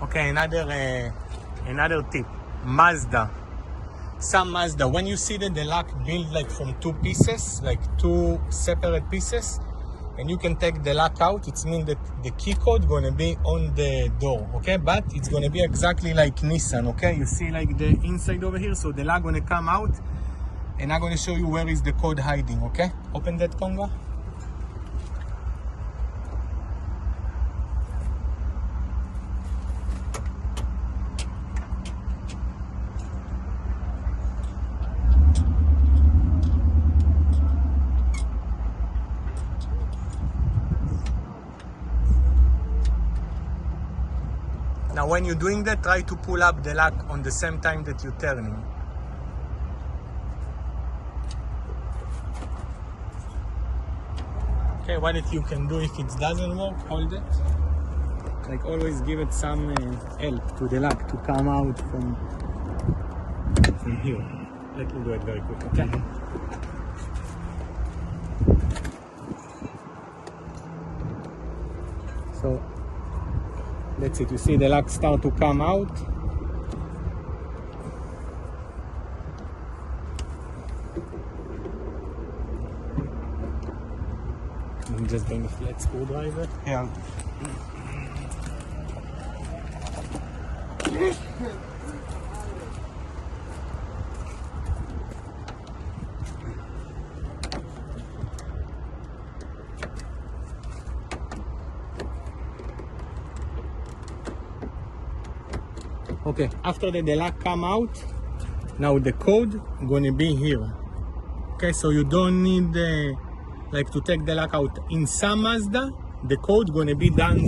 Okay, another tip. Mazda. Some Mazda, when you see that the lock built like from two pieces, like two separate pieces, and you can take the lock out, it means that the key code gonna be on the door, okay? But it's gonna be exactly like Nissan, okay? You see like the inside over here, so the lock gonna come out, and I'm gonna show you where is the code hiding, okay? Open that, Conga. Now when you're doing that, try to pull up the lock on the same time that you're turning. Okay, what if you can do if it doesn't work, hold it. Like always give it some help to the lock to come out from here. Let me do it very quick, okay? So that's it, you see the lock start to come out. I'm just bring a flat screwdriver. Yeah. Okay, after the lock come out, now the code gonna be here. Okay, so you don't need like to take the lock out. In some Mazda, the code gonna be down